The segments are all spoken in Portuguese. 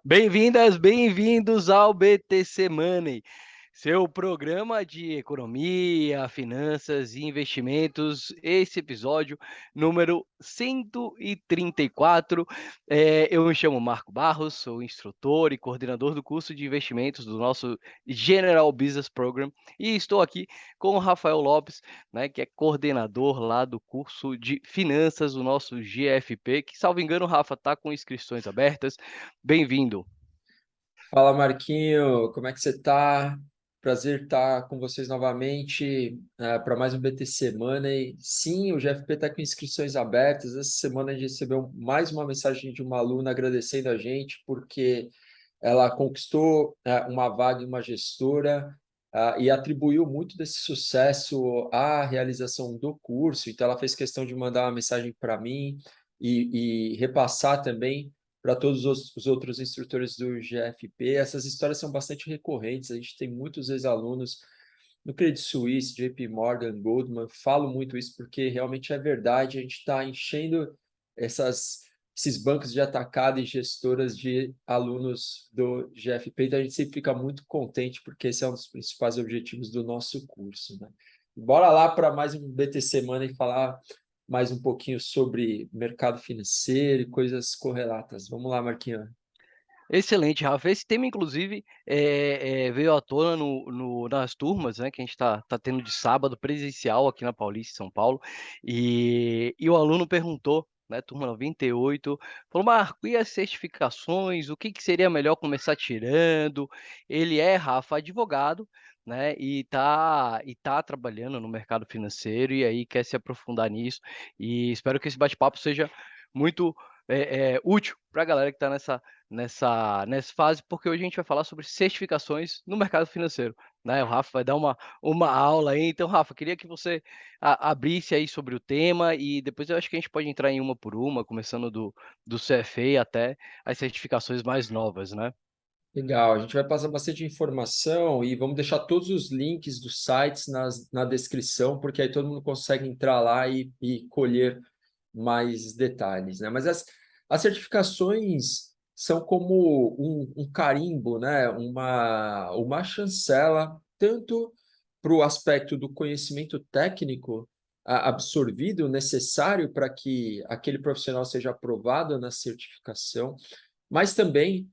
Bem-vindas, bem-vindos ao BTC Money, seu programa de economia, finanças e investimentos. Esse episódio número 134. Eu me chamo Marco Barros, sou instrutor e coordenador do curso de investimentos do nosso General Business Program e estou aqui com o Rafael Lopes, né, que é coordenador lá do curso de finanças do nosso GFP, que, salvo engano, Rafa, está com inscrições abertas. Bem-vindo. Fala, Marquinho, como é que você está? Prazer estar com vocês novamente para mais um BTC Money. Sim, o GFP está com inscrições abertas. Essa semana a gente recebeu mais uma mensagem de uma aluna agradecendo a gente porque ela conquistou uma vaga em uma gestora e atribuiu muito desse sucesso à realização do curso. Então, ela fez questão de mandar uma mensagem para mim e repassar também para todos os outros instrutores do GFP. Essas histórias são bastante recorrentes. A gente tem muitos ex-alunos no Credit Suisse, JP Morgan, Goldman. Falo muito isso porque realmente é verdade. A gente está enchendo esses bancos de atacado e gestoras de alunos do GFP. Então, a gente sempre fica muito contente porque esse é um dos principais objetivos do nosso curso, né? Bora lá para mais um BTC Money e falar mais um pouquinho sobre mercado financeiro e coisas correlatas. Vamos lá, Marquinhos. Excelente, Rafa. Esse tema, inclusive, veio à tona nas turmas, né, que a gente está tendo de sábado presencial aqui na Paulista, em São Paulo, e o aluno perguntou, né, turma 98, falou: Marco, e as certificações? O que que seria melhor começar tirando? Ele é, Rafa, advogado, né, e tá trabalhando no mercado financeiro e aí quer se aprofundar nisso. E espero que esse bate-papo seja muito útil para a galera que está nessa fase, porque hoje a gente vai falar sobre certificações no mercado financeiro, né? O Rafa vai dar uma aula aí. Então, Rafa, queria que você abrisse aí sobre o tema e depois eu acho que a gente pode entrar em uma por uma, começando do CFA até as certificações mais novas, né? Legal, a gente vai passar bastante informação e vamos deixar todos os links dos sites na descrição, porque aí todo mundo consegue entrar lá e colher mais detalhes, né? Mas as certificações são como um carimbo, né? Uma chancela, tanto para o aspecto do conhecimento técnico absorvido, necessário para que aquele profissional seja aprovado na certificação, mas também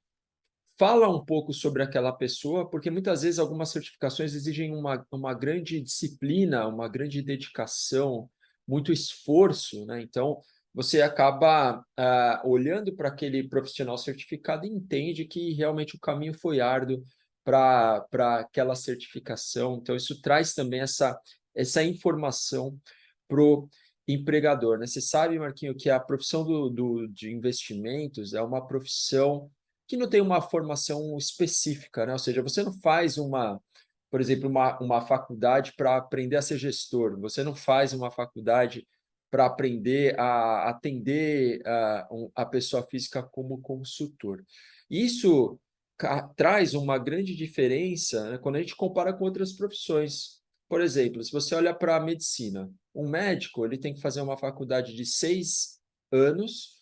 fala um pouco sobre aquela pessoa, porque muitas vezes algumas certificações exigem uma grande disciplina, uma grande dedicação, muito esforço, né? Então, você acaba olhando para aquele profissional certificado e entende que realmente o caminho foi árduo para aquela certificação. Então, isso traz também essa informação para o empregador, né? Você sabe, Marquinho, que a profissão de investimentos é uma profissão que não tem uma formação específica, né? Ou seja, você não faz por exemplo, uma faculdade para aprender a ser gestor, você não faz uma faculdade para aprender a atender a pessoa física como consultor. Isso traz uma grande diferença, né, quando a gente compara com outras profissões. Por exemplo, se você olha para a medicina, um médico ele tem que fazer uma faculdade de 6 anos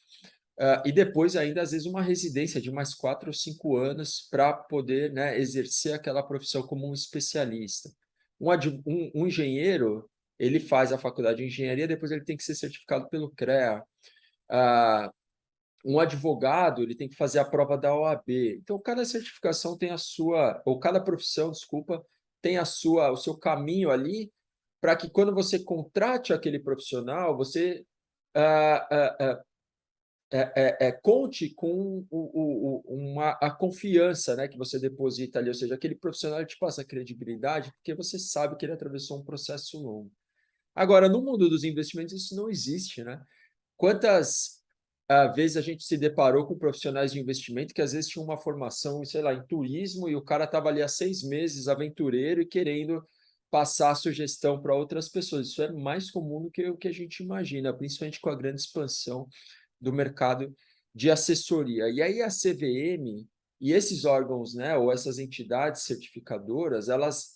e depois ainda, às vezes, uma residência de mais 4 ou 5 anos para poder, né, exercer aquela profissão como um especialista. Um engenheiro, ele faz a faculdade de engenharia, depois ele tem que ser certificado pelo CREA. Ah, um advogado, ele tem que fazer a prova da OAB. Então, cada certificação tem a sua, ou cada profissão, desculpa, tem o seu caminho ali, para que quando você contrate aquele profissional, você ah, ah, ah, conte com a confiança, né, que você deposita ali, ou seja, aquele profissional te passa credibilidade porque você sabe que ele atravessou um processo longo. Agora, no mundo dos investimentos, isso não existe, né? Quantas vezes a gente se deparou com profissionais de investimento que às vezes tinham uma formação, sei lá, em turismo e o cara estava ali há 6 meses, aventureiro, e querendo passar a sugestão para outras pessoas. Isso é mais comum do que o que a gente imagina, principalmente com a grande expansão do mercado de assessoria. E aí a CVM e esses órgãos, né, ou essas entidades certificadoras, elas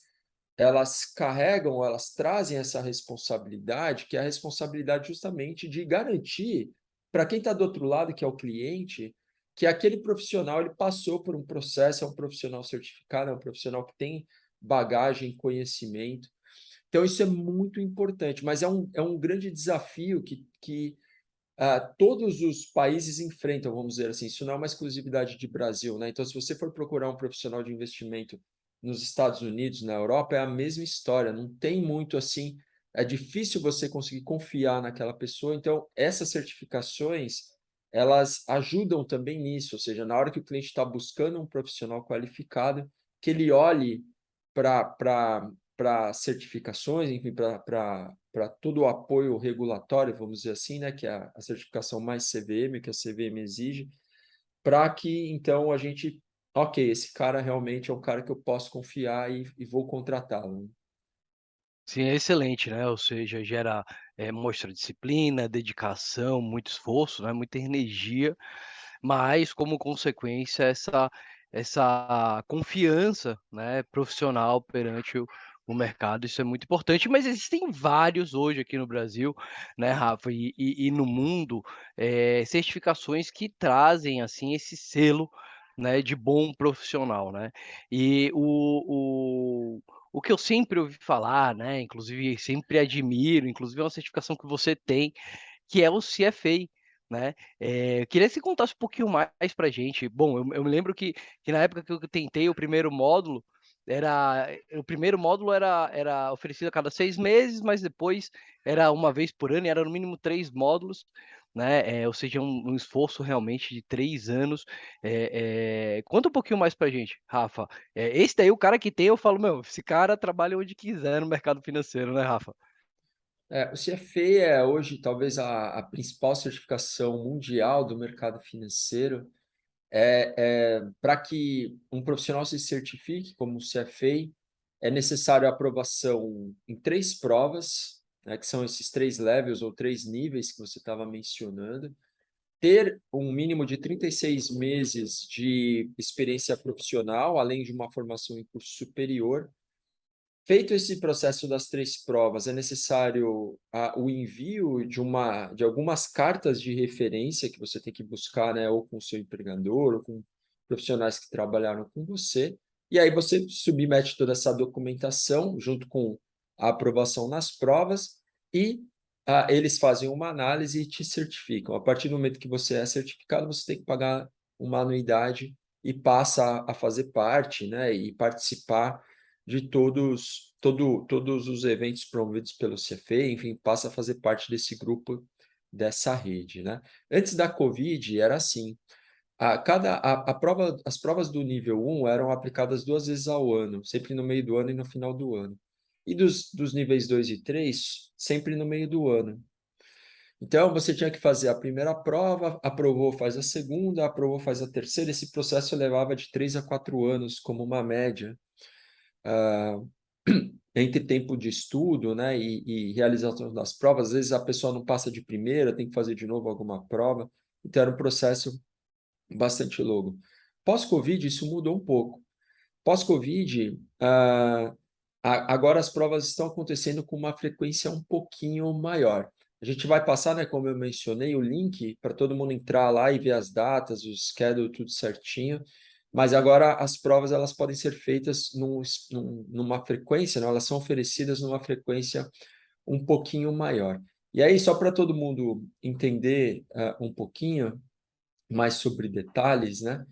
carregam, elas trazem essa responsabilidade, que é a responsabilidade justamente de garantir para quem está do outro lado, que é o cliente, que aquele profissional ele passou por um processo, é um profissional certificado, é um profissional que tem bagagem, conhecimento. Então, isso é muito importante, mas é um grande desafio que todos os países enfrentam, vamos dizer assim. Isso não é uma exclusividade de Brasil, né? Então, se você for procurar um profissional de investimento nos Estados Unidos, na Europa, é a mesma história. Não tem muito assim. É difícil você conseguir confiar naquela pessoa. Então, essas certificações, elas ajudam também nisso. Ou seja, na hora que o cliente está buscando um profissional qualificado, que ele olhe para certificações, enfim, para todo o apoio regulatório, vamos dizer assim, né, que é a certificação mais CVM, que a CVM exige, para que então a gente, ok, esse cara realmente é um cara que eu posso confiar e vou contratá-lo. Sim, é excelente, né, ou seja, gera, mostra disciplina, dedicação, muito esforço, né, muita energia, mas como consequência essa confiança, né, profissional perante o mercado, isso é muito importante, mas existem vários hoje aqui no Brasil, né, Rafa, e no mundo, certificações que trazem, assim, esse selo, né, de bom profissional, né. E o que eu sempre ouvi falar, né, inclusive sempre admiro, inclusive é uma certificação que você tem, que é o CFA, né. Eu queria que você contasse um pouquinho mais pra gente. Bom, eu me lembro que na época que eu tentei o primeiro módulo, o primeiro módulo era oferecido a cada 6 meses, mas depois era uma vez por ano e era no mínimo 3 módulos, né, ou seja, um esforço realmente de 3 anos. Conta um pouquinho mais pra gente, Rafa. Esse daí, o cara que tem, eu falo: "Meu, esse cara trabalha onde quiser no mercado financeiro", né, Rafa? O CFA é hoje talvez a principal certificação mundial do mercado financeiro. Para que um profissional se certifique como CFA, é necessário a aprovação em 3 provas, né, que são esses 3 levels ou 3 níveis que você estava mencionando, ter um mínimo de 36 meses de experiência profissional, além de uma formação em curso superior. Feito esse processo das 3 provas, é necessário o envio de algumas cartas de referência que você tem que buscar, né, ou com o seu empregador, ou com profissionais que trabalharam com você, e aí você submete toda essa documentação junto com a aprovação nas provas e eles fazem uma análise e te certificam. A partir do momento que você é certificado, você tem que pagar uma anuidade e passa a fazer parte, né, e participar de todos os eventos promovidos pelo CFA, enfim, passa a fazer parte desse grupo, dessa rede, né? Antes da Covid era assim, as provas do nível 1 eram aplicadas 2 vezes ao ano, sempre no meio do ano e no final do ano. E dos níveis 2 e 3, sempre no meio do ano. Então, você tinha que fazer a primeira prova, aprovou, faz a segunda, aprovou, faz a terceira. Esse processo levava de 3 a 4 anos, como uma média. ah, Entre tempo de estudo, né, e realização das provas, às vezes a pessoa não passa de primeira, tem que fazer de novo alguma prova, então era um processo bastante longo. Pós-Covid, isso mudou um pouco. Pós-Covid, agora as provas estão acontecendo com uma frequência um pouquinho maior. A gente vai passar, né, como eu mencionei, o link para todo mundo entrar lá e ver as datas, o schedule, tudo certinho. Mas agora as provas elas podem ser feitas numa frequência, né, elas são oferecidas numa frequência um pouquinho maior. E aí, só para todo mundo entender um pouquinho mais sobre detalhes, né?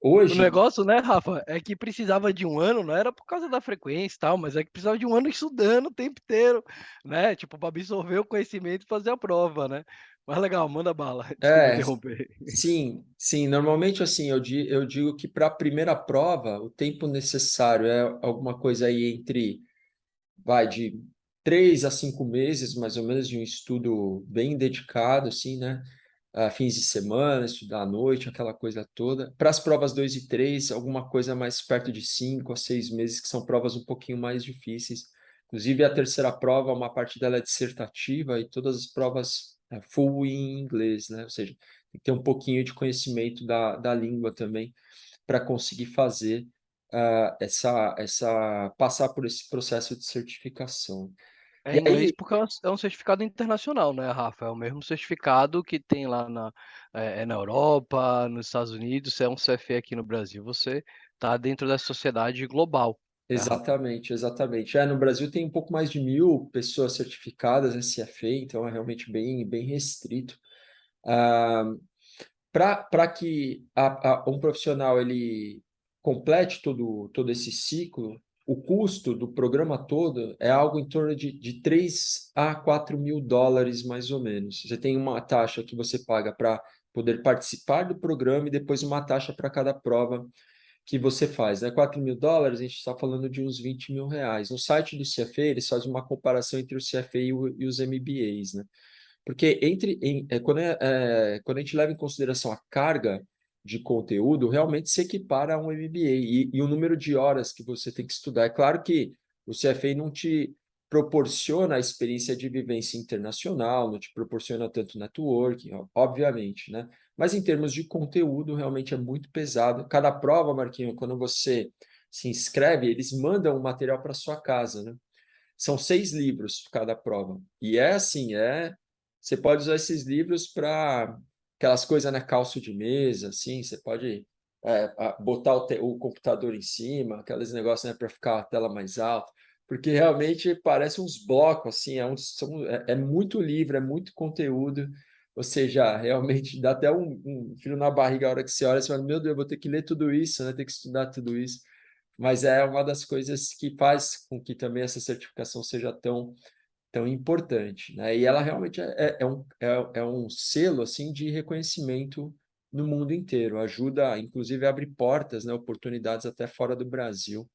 O Hoje, negócio, né, Rafa, é que precisava de 1 ano, não era por causa da frequência e tal, mas é que precisava de 1 ano estudando o tempo inteiro, né, tipo, para absorver o conhecimento e fazer a prova, né. Mas legal, manda bala, desculpa é, interromper. sim, sim. Normalmente, assim, eu digo que para a primeira prova, o tempo necessário é alguma coisa aí entre, vai, de 3 a 5 meses, mais ou menos, de um estudo bem dedicado, assim, né? Fins de semana, estudar à noite, aquela coisa toda. Para as provas 2 e 3, alguma coisa mais perto de 5 a 6 meses, que são provas um pouquinho mais difíceis. Inclusive, a terceira prova, uma parte dela é dissertativa e todas as provas full em inglês, né? Ou seja, tem que ter um pouquinho de conhecimento da língua também para conseguir fazer passar por esse processo de certificação. É E em inglês aí, porque é um certificado internacional, né, Rafa? É o mesmo certificado que tem lá na Europa, nos Estados Unidos. Se é um CFA aqui no Brasil, você está dentro da sociedade global, né, Rafa? exatamente, exatamente. No Brasil tem um pouco mais de 1.000 pessoas certificadas SFA, então é realmente bem, bem restrito. Para que um profissional ele complete todo esse ciclo, o custo do programa todo é algo em torno de 3 a 4 mil dólares, mais ou menos. Você tem uma taxa que você paga para poder participar do programa e depois uma taxa para cada prova que você faz. Né? 4 mil dólares, a gente está falando de uns 20 mil reais. No site do CFA, eles fazem uma comparação entre o CFA e os MBAs, né? Porque quando a gente leva em consideração a carga de conteúdo, realmente se equipara a um MBA e o número de horas que você tem que estudar. É claro que o CFA não te proporciona a experiência de vivência internacional, não te proporciona tanto networking, obviamente, né? Mas em termos de conteúdo, realmente é muito pesado. Cada prova, Marquinho, quando você se inscreve, eles mandam o material para sua casa, né? São 6 livros cada prova. E é assim, você pode usar esses livros para aquelas coisas, né? Calço de mesa, assim, você pode botar o computador em cima, aqueles negócios, né, para ficar a tela mais alta, porque realmente parece uns blocos, assim, é muito livro, é muito conteúdo, ou seja, realmente dá até um frio na barriga a hora que você olha, você fala, meu Deus, eu vou ter que ler tudo isso, né? Ter que estudar tudo isso. Mas é uma das coisas que faz com que também essa certificação seja tão importante, né? E ela realmente é um selo assim de reconhecimento no mundo inteiro, ajuda, inclusive, abre portas, né, oportunidades até fora do Brasil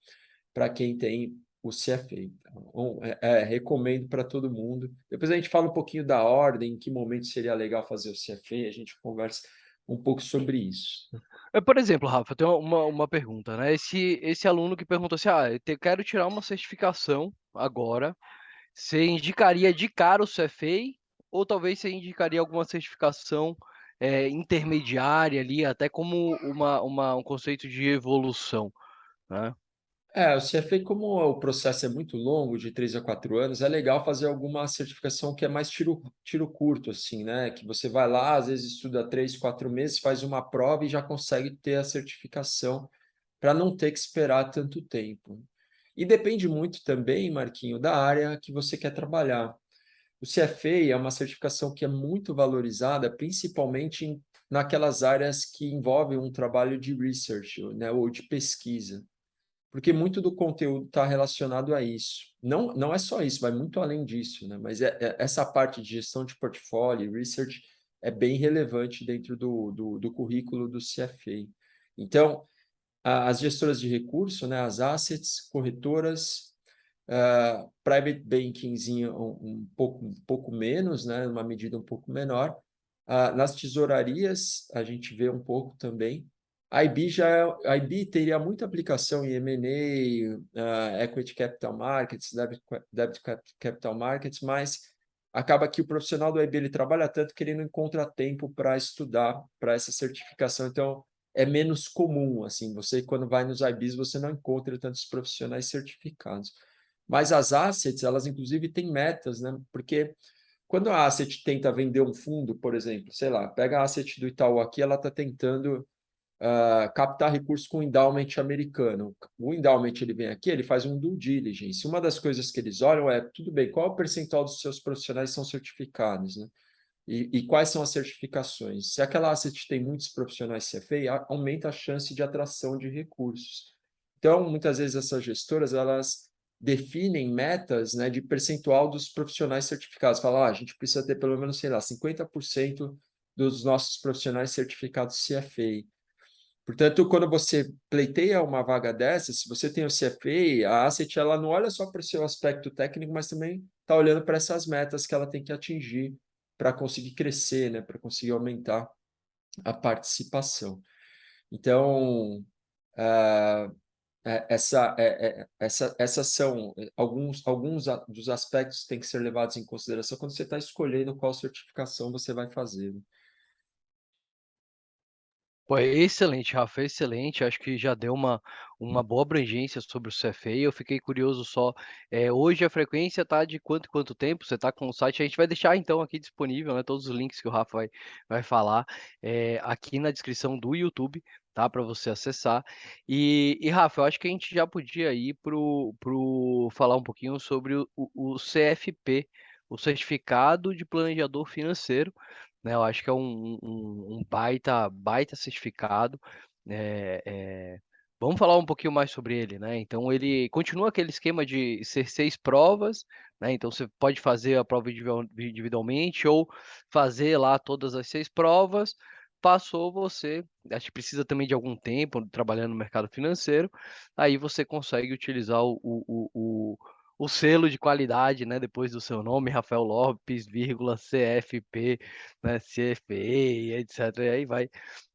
para quem tem o CFA. Então, recomendo para todo mundo. Depois a gente fala um pouquinho da ordem, em que momento seria legal fazer o CFA, a gente conversa um pouco sobre isso. Por exemplo, Rafa, eu tenho uma pergunta, né? Esse aluno que perguntou assim: "Ah, quero tirar uma certificação agora", você indicaria de cara o CFA ou talvez você indicaria alguma certificação, intermediária ali, até como um conceito de evolução, né? O CFA, como o processo é muito longo, de 3 a 4 anos, é legal fazer alguma certificação que é mais tiro curto, assim, né? Que você vai lá, às vezes estuda 3, 4 meses, faz uma prova e já consegue ter a certificação para não ter que esperar tanto tempo. E depende muito também, Marquinho, da área que você quer trabalhar. O CFA é uma certificação que é muito valorizada, principalmente naquelas áreas que envolvem um trabalho de research, né, ou de pesquisa, porque muito do conteúdo está relacionado a isso. Não, não é só isso, vai muito além disso, né? Mas essa parte de gestão de portfólio, research, é bem relevante dentro do currículo do CFA. Então, as gestoras de recurso, né, as assets, corretoras, private bankingzinho um pouco menos, né, uma medida um pouco menor. Nas tesourarias, a gente vê um pouco também. A IB teria muita aplicação em M&A, Equity Capital Markets, Debt Capital Markets, mas acaba que o profissional do IB ele trabalha tanto que ele não encontra tempo para estudar para essa certificação. Então, é menos comum, assim, você quando vai nos IBs, você não encontra tantos profissionais certificados. Mas as assets, elas inclusive têm metas, né? Porque quando a asset tenta vender um fundo, por exemplo, sei lá, pega a asset do Itaú aqui, ela está tentando captar recursos com o endowment americano. O endowment ele vem aqui, ele faz um due diligence. Uma das coisas que eles olham é, tudo bem, qual é o percentual dos seus profissionais são certificados, né? E quais são as certificações? Se aquela asset tem muitos profissionais CFA, aumenta a chance de atração de recursos. Então, muitas vezes essas gestoras, elas definem metas, né, de percentual dos profissionais certificados. Falam, a gente precisa ter pelo menos, sei lá, 50% dos nossos profissionais certificados CFA. Portanto, quando você pleiteia uma vaga dessa, se você tem o CFA, a asset ela não olha só para o seu aspecto técnico, mas também está olhando para essas metas que ela tem que atingir para conseguir crescer, né, para conseguir aumentar a participação. Então, ah, essas são alguns dos aspectos que têm que ser levados em consideração quando você está escolhendo qual certificação você vai fazer. Pô, excelente, Rafa, excelente. Acho que já deu uma boa abrangência sobre o CFA. Eu fiquei curioso só, hoje a frequência tá de quanto em quanto tempo? Você tá com o site? A gente vai deixar então aqui disponível, né, todos os links que o Rafa vai falar, aqui na descrição do YouTube, tá, para você acessar. E Rafa, eu acho que a gente já podia ir pro falar um pouquinho sobre o CFP, o Certificado de Planejador Financeiro, né, eu acho que é um baita certificado. eh Vamos falar um pouquinho mais sobre ele, né. Então ele continua aquele esquema de ser 6 provas, né, então você pode fazer a prova individualmente ou fazer lá todas as 6 provas, passou você acho que precisa também de algum tempo trabalhando no mercado financeiro, aí você consegue utilizar o selo de qualidade, né, depois do seu nome, Rafael Lopes, vírgula, CFP, né, CFA, etc. E aí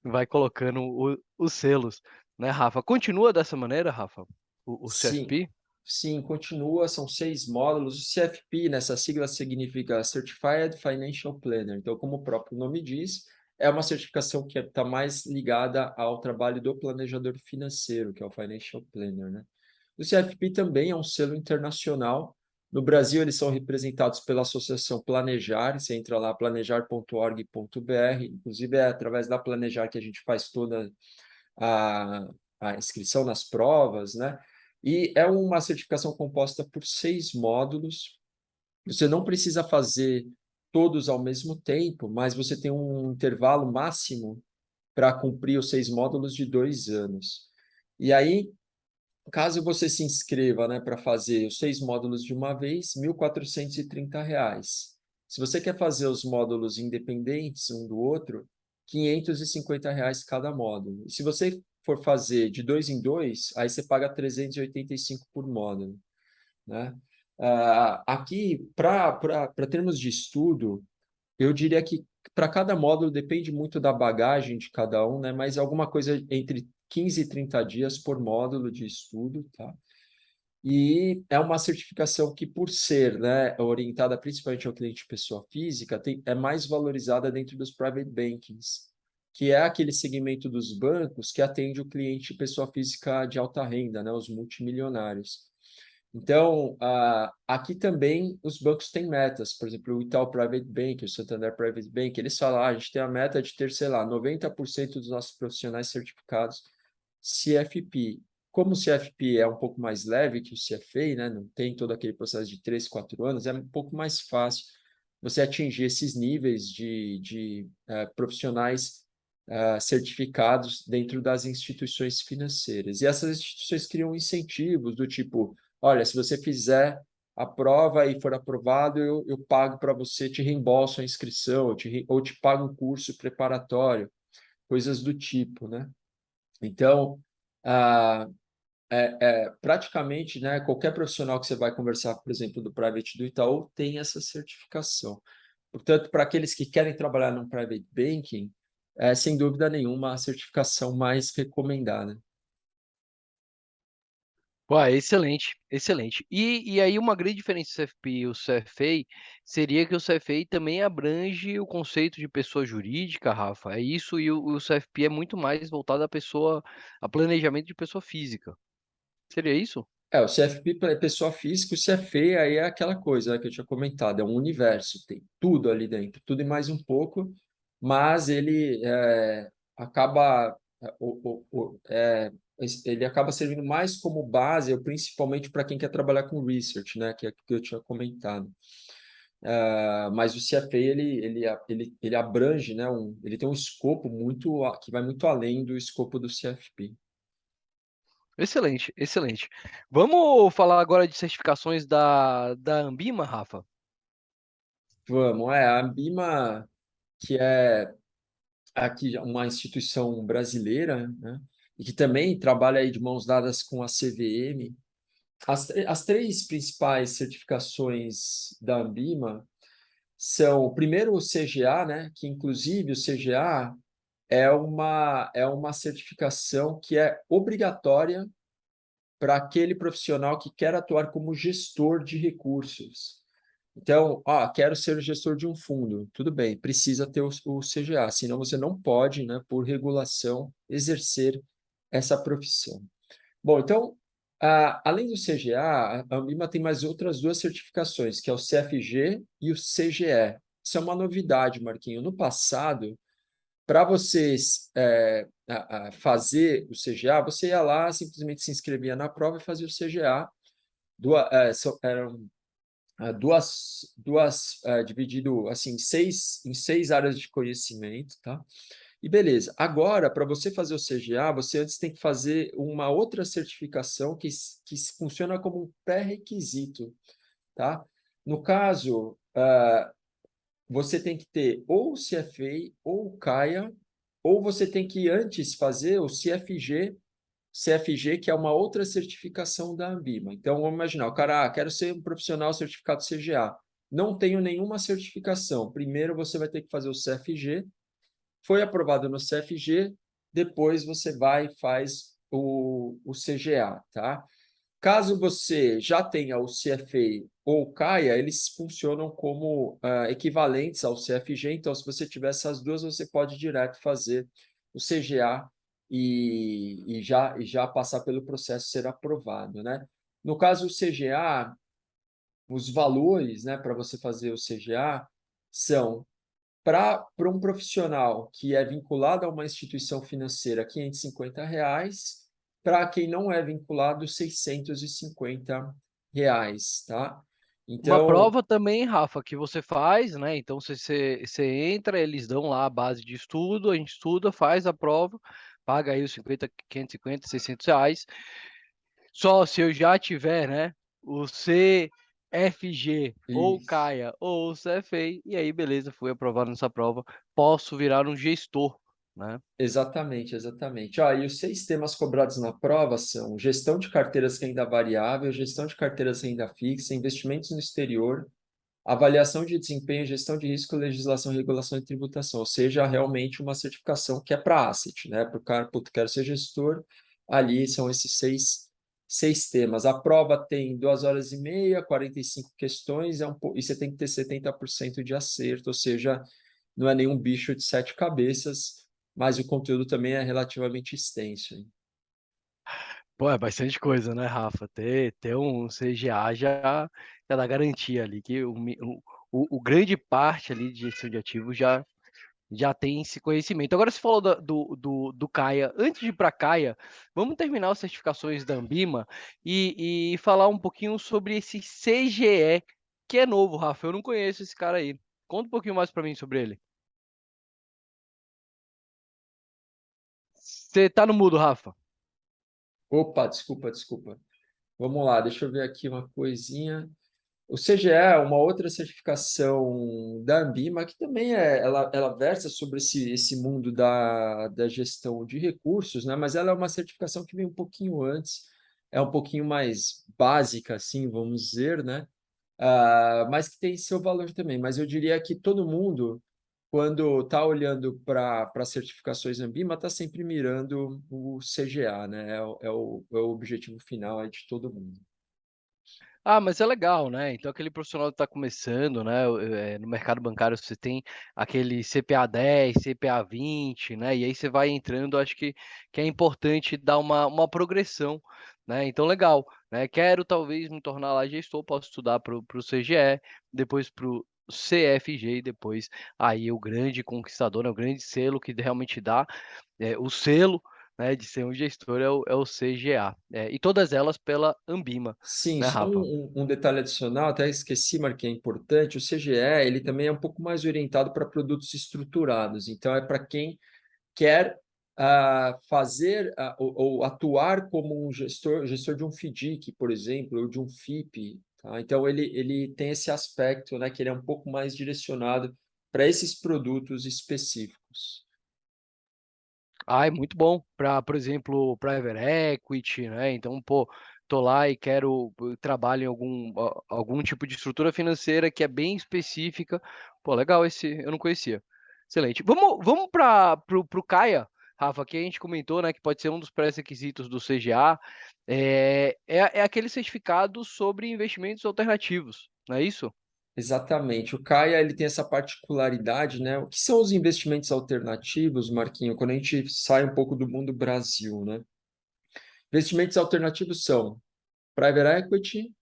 vai colocando os selos, né, Rafa. Continua dessa maneira, Rafa, o Sim, CFP? sim, continua, são 6 módulos. O CFP, nessa sigla, significa Certified Financial Planner. Então, como o próprio nome diz, é uma certificação que está mais ligada ao trabalho do planejador financeiro, que é o Financial Planner, né? O CFP também é um selo internacional. No Brasil, eles são representados pela Associação Planejar. Você entra lá, planejar.org.br. Inclusive, é através da Planejar que a gente faz toda a, a inscrição nas provas, né? E é uma certificação composta por 6 módulos. Você não precisa fazer todos ao mesmo tempo, mas você tem um intervalo máximo para cumprir os 6 módulos de 2 anos. E aí, caso você se inscreva, né, para fazer os 6 módulos de uma vez, R$ 1.430. Se você quer fazer os módulos independentes um do outro, R$ 550 cada módulo. E se você for fazer de 2 em 2, aí você paga 385 por módulo, né? Aqui, para termos de estudo, eu diria que para cada módulo depende muito da bagagem de cada um, né? Mas alguma coisa entre 15 e 30 dias por módulo de estudo, tá? E é uma certificação que, por ser, né, orientada principalmente ao cliente pessoa física, é mais valorizada dentro dos private bankings, que é aquele segmento dos bancos que atende o cliente pessoa física de alta renda, né, os multimilionários. Então, aqui também os bancos têm metas, por exemplo, o Itaú Private Bank, o Santander Private Bank, eles falam, a gente tem a meta de ter, sei lá, 90% dos nossos profissionais certificados CFP. Como o CFP é um pouco mais leve que o CFA, né, não tem todo aquele processo de 3, 4 anos, é um pouco mais fácil você atingir esses níveis de profissionais certificados dentro das instituições financeiras. E essas instituições criam incentivos do tipo, olha, se você fizer a prova e for aprovado, eu pago para você, te reembolso a inscrição, ou te pago um curso preparatório, coisas do tipo, né? Então, ah, praticamente, né, qualquer profissional que você vai conversar, por exemplo, do Private do Itaú, tem essa certificação. Portanto, para aqueles que querem trabalhar no Private Banking, é sem dúvida nenhuma a certificação mais recomendada. Uai, excelente, excelente. E aí uma grande diferença do CFP e o CFA seria que o CFA também abrange o conceito de pessoa jurídica, Rafa, é isso, e o CFP é muito mais voltado à pessoa a planejamento de pessoa física. Seria isso? O CFP é pessoa física, o CFA aí é aquela coisa, né, que eu tinha comentado, é um universo, tem tudo ali dentro, tudo e mais um pouco, mas ele acaba ele acaba servindo mais como base, ou principalmente para quem quer trabalhar com research, né, que é o que eu tinha comentado. Mas o CFA ele abrange, né, ele tem um escopo que vai muito além do escopo do CFP. Excelente, excelente. Vamos falar agora de certificações da Anbima, Rafa? Vamos, a Ambima, que é aqui uma instituição brasileira, né, e que também trabalha aí de mãos dadas com a CVM. As 3 principais certificações da Ambima são, primeiro, o CGA, né, que inclusive o CGA é uma certificação que é obrigatória para aquele profissional que quer atuar como gestor de recursos. Então, quero ser o gestor de um fundo. Tudo bem, precisa ter o CGA, senão você não pode, né, por regulação, exercer essa profissão. Bom, então, além do CGA, a Ambima tem mais outras duas certificações, que é o CFG e o CGE. Isso é uma novidade, Marquinho. No passado, para vocês fazer o CGA, você ia lá, simplesmente se inscrevia na prova e fazia o CGA. Eram dividido assim, em seis áreas de conhecimento, tá? E beleza. Agora, para você fazer o CGA, você antes tem que fazer uma outra certificação que funciona como um pré-requisito, tá? No caso, você tem que ter ou o CFA ou o CAIA, ou você tem que antes fazer o CFG, que é uma outra certificação da Ambima. Então, vamos imaginar, o cara, quero ser um profissional certificado CGA. Não tenho nenhuma certificação. Primeiro você vai ter que fazer o CFG. Foi aprovado no CFG, depois você vai e faz o CGA, tá? Caso você já tenha o CFA ou o CAIA, eles funcionam como equivalentes ao CFG. Então, se você tiver essas duas, você pode direto fazer o CGA e já passar pelo processo ser aprovado, né? No caso, o CGA, os valores, né, para você fazer o CGA são para um profissional que é vinculado a uma instituição financeira, R$ 550, para quem não é vinculado, R$ 650, tá? Uma Então, prova também, Rafa, que você faz, né? Então você entra, eles dão lá a base de estudo, a gente estuda, faz a prova, paga aí os 50, 550, R$ 600. Só se eu já tiver, né, o CFG ou isso. CAIA ou o CFA, e aí beleza, fui aprovado nessa prova, posso virar um gestor, né? Exatamente, exatamente. E os seis temas cobrados na prova são gestão de carteiras renda variável, gestão de carteiras renda fixa, investimentos no exterior, avaliação de desempenho, gestão de risco, legislação, regulação e tributação. Ou seja, realmente uma certificação que é para asset, né? Para o cara, putz, quero ser gestor, ali são esses seis temas. A prova tem 2 horas e meia, 45 questões, e você tem que ter 70% de acerto, ou seja, não é nenhum bicho de sete cabeças, mas o conteúdo também é relativamente extenso, hein? Pô, é bastante coisa, né, Rafa? Ter um CGA já dá garantia ali, que o grande parte ali de gestão de ativos já tem esse conhecimento. Agora você falou do CAIA. Antes de ir para CAIA, vamos terminar as certificações da Ambima e falar um pouquinho sobre esse CGE, que é novo, Rafa. Eu não conheço esse cara aí. Conta um pouquinho mais para mim sobre ele. Você tá no mudo, Rafa. Opa, desculpa, desculpa. Vamos lá, deixa eu ver aqui uma coisinha. O CGE é uma outra certificação da Ambima, que também ela versa sobre esse mundo da gestão de recursos, né? Mas ela é uma certificação que vem um pouquinho antes, é um pouquinho mais básica, assim, vamos dizer, né? Mas que tem seu valor também. Mas eu diria que todo mundo, quando está olhando para certificações Ambima, está sempre mirando o CGA, né? É o objetivo final aí de todo mundo. Ah, mas é legal, né? Então, aquele profissional que está começando, né? No mercado bancário, você tem aquele CPA 10, CPA 20, né? E aí você vai entrando, acho que é importante dar uma progressão, né? Então, legal, né? Quero talvez me tornar lá gestor, posso estudar para o CGE, depois para o CFG, e depois aí o grande conquistador, né? O grande selo que realmente dá o selo, né, de ser um gestor é o CGA. E todas elas pela Ambima, Sim, né, só Rafa? um detalhe adicional, até esqueci, mas que é importante, o CGE ele também é um pouco mais orientado para produtos estruturados, então é para quem quer fazer ou atuar como um gestor de um FDIC, por exemplo, ou de um FIP, tá? Então ele tem esse aspecto, né, que ele é um pouco mais direcionado para esses produtos específicos. Ah, é muito bom para, por exemplo, private equity, né? Então, pô, tô lá e trabalho em algum tipo de estrutura financeira que é bem específica. Pô, legal esse, eu não conhecia. Excelente. Vamos para pro CAIA, Rafa, que a gente comentou, né, que pode ser um dos pré-requisitos do CGA. É aquele certificado sobre investimentos alternativos, não é isso? Exatamente. O Caia ele tem essa particularidade, né? O que são os investimentos alternativos, Marquinho, quando a gente sai um pouco do mundo Brasil, né? Investimentos alternativos são private equity,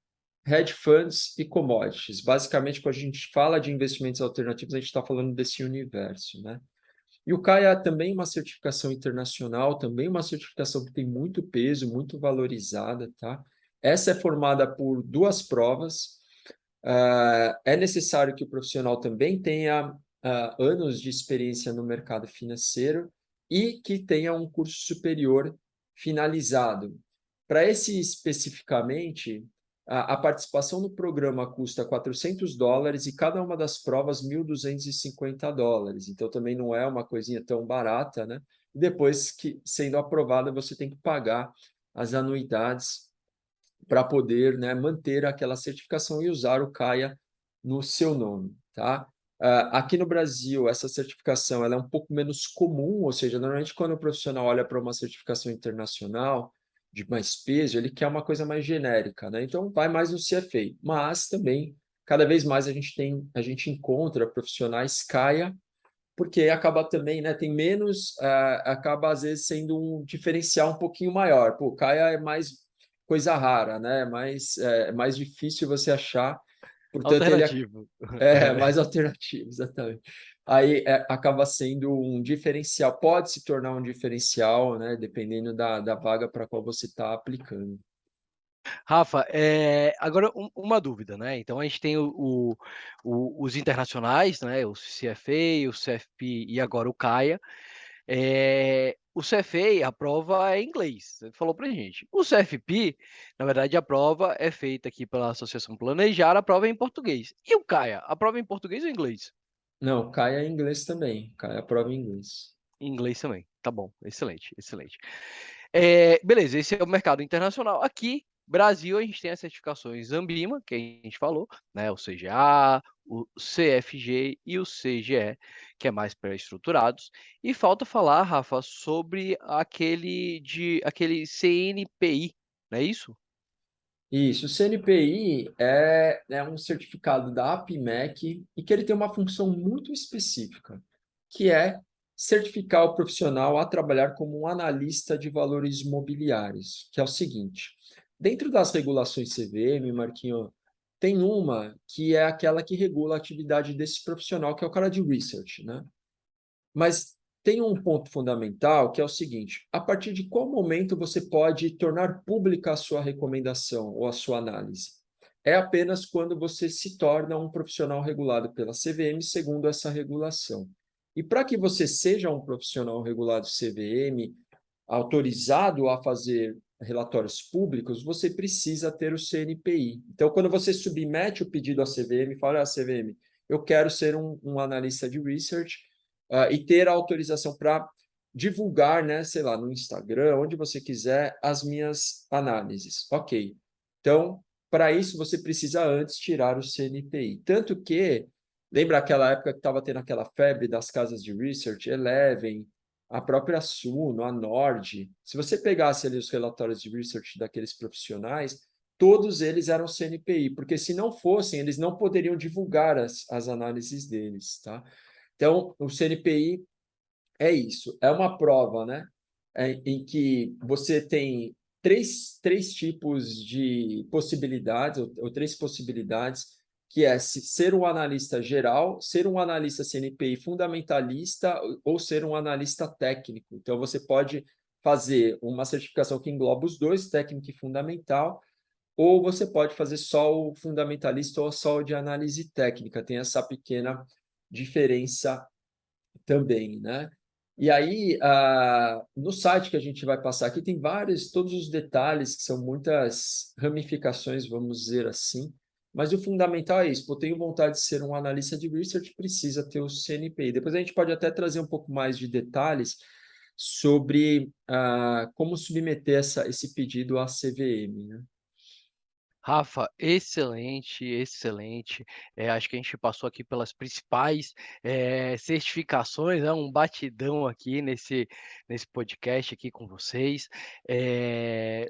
hedge funds e commodities. Basicamente, quando a gente fala de investimentos alternativos, a gente está falando desse universo, né? E o CAIA também é uma certificação internacional, também uma certificação que tem muito peso, muito valorizada, tá? Essa é formada por duas provas. É necessário que o profissional também tenha anos de experiência no mercado financeiro e que tenha um curso superior finalizado. Para esse especificamente, a participação no programa custa $400 e cada uma das provas $1.250. Então também não é uma coisinha tão barata, né? Depois que sendo aprovada, você tem que pagar as anuidades para poder, né, manter aquela certificação e usar o CAIA no seu nome, tá? Aqui no Brasil, essa certificação ela é um pouco menos comum, ou seja, normalmente quando o profissional olha para uma certificação internacional de mais peso, ele quer uma coisa mais genérica, né? Então vai mais no CFA, mas também cada vez mais a gente encontra profissionais CAIA, porque acaba também, né, tem menos, acaba às vezes sendo um diferencial um pouquinho maior. Pô, CAIA é mais coisa rara, né? Mais difícil você achar, portanto ele Alternativo. é mais alternativo, exatamente. Aí acaba sendo um diferencial, pode se tornar um diferencial, né? Dependendo da vaga para qual você está aplicando. Rafa, agora uma dúvida, né? Então a gente tem os internacionais, né? O CFA, o CFP e agora o CAIA. O CFA, a prova é em inglês, você falou pra gente. O CFP, na verdade, a prova é feita aqui pela Associação Planejar, a prova é em português. E o CAIA, a prova é em português ou em inglês? Não, CAIA é em inglês também, CAIA é a prova em inglês. Em inglês também. Tá bom, excelente, excelente. Beleza, esse é o mercado internacional. Aqui, Brasil, a gente tem as certificações Ambima, que a gente falou, né? O CGA, o CFG e o CGE, que é mais pré-estruturados. E falta falar, Rafa, sobre aquele CNPI, não é isso? Isso, o CNPI é um certificado da APMEC e que ele tem uma função muito específica, que é certificar o profissional a trabalhar como um analista de valores imobiliários, que é o seguinte, dentro das regulações CVM, Marquinho, tem uma que é aquela que regula a atividade desse profissional, que é o cara de research, né? Mas tem um ponto fundamental que é o seguinte: a partir de qual momento você pode tornar pública a sua recomendação ou a sua análise? É apenas quando você se torna um profissional regulado pela CVM segundo essa regulação. E para que você seja um profissional regulado CVM, autorizado a fazer relatórios públicos, você precisa ter o CNPI. Então, quando você submete o pedido à CVM, fala à CVM, eu quero ser um analista de research, e ter a autorização para divulgar, né, sei lá, no Instagram, onde você quiser, as minhas análises. Ok. Então, para isso, você precisa antes tirar o CNPI. Tanto que, lembra aquela época que estava tendo aquela febre das casas de research, Eleven, a própria Suno, a Nord, se você pegasse ali os relatórios de research daqueles profissionais, todos eles eram CNPI, porque se não fossem, eles não poderiam divulgar as análises deles, tá? Então, o CNPI é isso, é uma prova, né? Em que você tem três tipos de possibilidades, ou três possibilidades, que é ser um analista geral, ser um analista CNPI fundamentalista ou ser um analista técnico. Então, você pode fazer uma certificação que engloba os dois, técnico e fundamental, ou você pode fazer só o fundamentalista ou só o de análise técnica. Tem essa pequena diferença também, né? E aí, no site que a gente vai passar aqui, tem vários, todos os detalhes, que são muitas ramificações, vamos dizer assim, mas o fundamental é isso, pô, tenho vontade de ser um analista de research, precisa ter o CNPI. Depois a gente pode até trazer um pouco mais de detalhes sobre como submeter esse pedido à CVM, né? Rafa, excelente, excelente. Acho que a gente passou aqui pelas principais certificações, um batidão aqui nesse podcast aqui com vocês.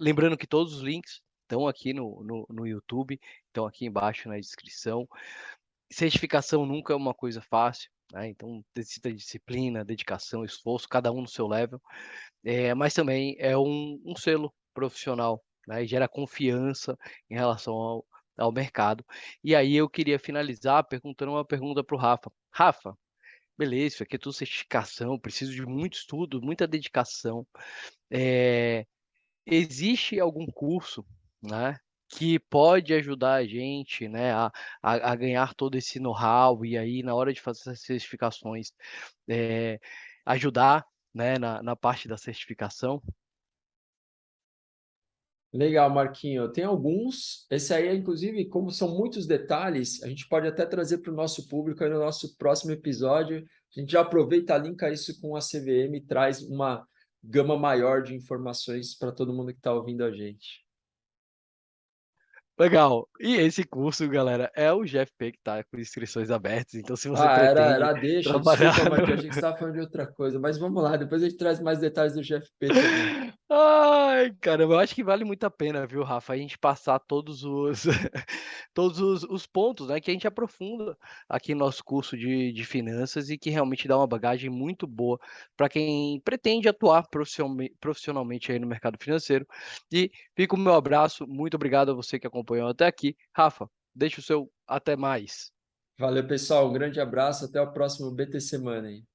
Lembrando que todos os links estão aqui no YouTube, estão aqui embaixo na descrição. certificação nunca é uma coisa fácil, né, então necessita disciplina, dedicação, esforço, cada um no seu level, mas também é um selo profissional, né, e gera confiança em relação ao mercado. E aí eu queria finalizar perguntando uma pergunta para o Rafa. Rafa, beleza, isso aqui é tudo certificação, preciso de muito estudo, muita dedicação. Existe algum curso, né, que pode ajudar a gente, né, a ganhar todo esse know-how e aí na hora de fazer essas certificações, eh, ajudar, né, na parte da certificação? Legal, Marquinho. Tem alguns. Esse aí, inclusive, como são muitos detalhes, a gente pode até trazer para o nosso público aí no nosso próximo episódio. A gente já aproveita, linka isso com a CVM e traz uma gama maior de informações para todo mundo que está ouvindo a gente. Legal. E esse curso, galera, é o GFP que está com inscrições abertas, então se você Ah, pretende era deixa. trabalhar Desculpa, Marquinhos. Achei que você no estava falando de outra coisa. Mas vamos lá, depois a gente traz mais detalhes do GFP também. Ai, caramba, eu acho que vale muito a pena, viu, Rafa, a gente passar todos os todos os pontos, né, que a gente aprofunda aqui no nosso curso de finanças e que realmente dá uma bagagem muito boa para quem pretende atuar profissionalmente aí no mercado financeiro. E fica o meu abraço, muito obrigado a você que acompanhou até aqui. Rafa, deixa o seu até mais. Valeu, pessoal. Um grande abraço. Até o próximo BT Semana aí.